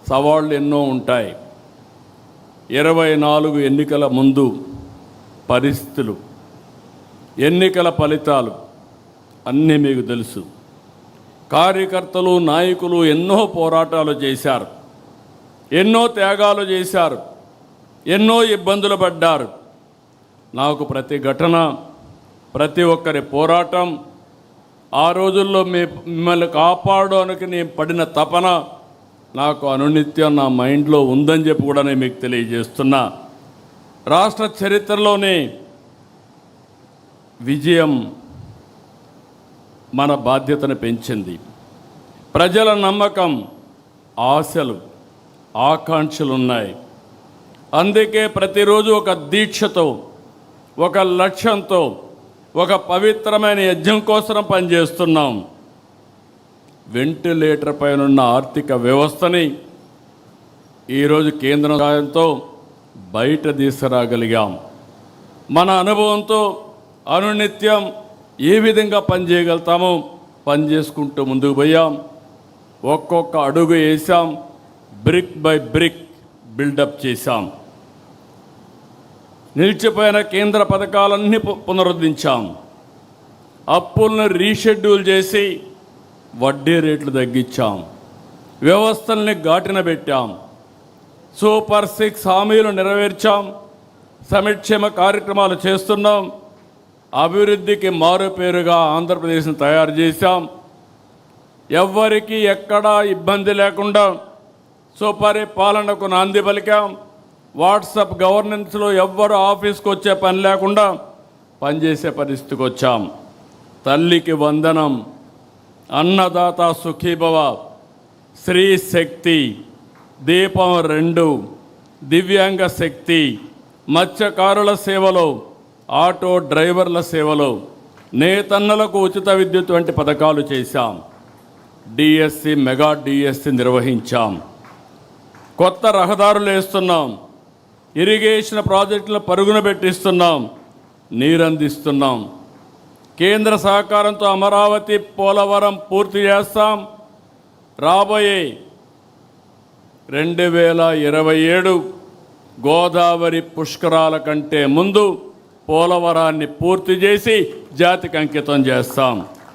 సవాళ్ళు ఎన్నో ఉంటాయి. 24 ఎన్నికల ముందు పరిస్థితులు, ఎన్నికల ఫలితాలు అన్నీ మీకు తెలుసు. కార్యకర్తలు, నాయకులు ఎన్నో పోరాటాలు చేశారు, ఎన్నో త్యాగాలు చేశారు, ఎన్నో ఇబ్బందులు పడ్డారు. నాకు ప్రతి ఘటన, ప్రతి ఒక్కరి పోరాటం, ఆ రోజుల్లో మిమ్మల్ని కాపాడడానికి నేను పడిన తపన నాకు అనునిత్యం నా మైండ్లో ఉందని చెప్పి కూడా నేను మీకు తెలియజేస్తున్నా. రాష్ట్ర చరిత్రలోనే విజయం మన బాధ్యతను పెంచింది. ప్రజల నమ్మకం, ఆశలు, ఆకాంక్షలు ఉన్నాయి. అందుకే ప్రతిరోజు ఒక దీక్షతో, ఒక లక్ష్యంతో, ఒక పవిత్రమైన యజ్ఞం కోసం పనిచేస్తున్నాం. వెంటిలేటర్ పైనున్న ఆర్థిక వ్యవస్థని ఈరోజు కేంద్ర సహాయంతో బయట తీసుకురాగలిగాం. మన అనుభవంతో అనునిత్యం ఏ విధంగా పనిచేయగలుగుతామో పనిచేసుకుంటూ ముందుకు పోయాం. ఒక్కొక్క అడుగు వేసాం, బ్రిక్ బై బ్రిక్ బిల్డప్ చేశాం. నిలిచిపోయిన కేంద్ర పథకాలన్నీ పునరుద్ధరించాం. అప్పులను రీషెడ్యూల్ చేసి వడ్డీ రేట్లు తగ్గించాం. వ్యవస్థల్ని ఘాటిన పెట్టాం. సూపర్ 6 హామీలు నెరవేర్చాం. సంక్షేమ కార్యక్రమాలు చేస్తున్నాం. అభివృద్ధికి మారుపేరుగా ఆంధ్రప్రదేశ్ని తయారు చేశాం. ఎవ్వరికీ ఎక్కడా ఇబ్బంది లేకుండా సుపరిపాలనకు నాంది పలికాం. వాట్సాప్ గవర్నెన్స్లో ఎవ్వరు ఆఫీస్కి వచ్చే పని లేకుండా పనిచేసే పరిస్థితికి వచ్చాం. తల్లికి వందనం, అన్నదాత సుఖీభవ, స్త్రీ శక్తి, దీపం 2, దివ్యాంగ శక్తి, మత్స్యకారుల సేవలో, ఆటో డ్రైవర్ల సేవలో, నేతన్నలకు ఉచిత విద్యుత్ వంటి పథకాలు చేశాం. డిఎస్సి, మెగా డిఎస్సి నిర్వహించాం. కొత్త రహదారులు వేస్తున్నాం. ఇరిగేషన్ ప్రాజెక్టులు పరుగున పెట్టిస్తున్నాం. నీరందిస్తున్నాం. కేంద్ర సహకారంతో అమరావతి, పోలవరం పూర్తి చేస్తాం. రాబోయే 2027 గోదావరి పుష్కరాల కంటే ముందు పోలవరాన్ని పూర్తి చేసి జాతికి అంకితం చేస్తాం.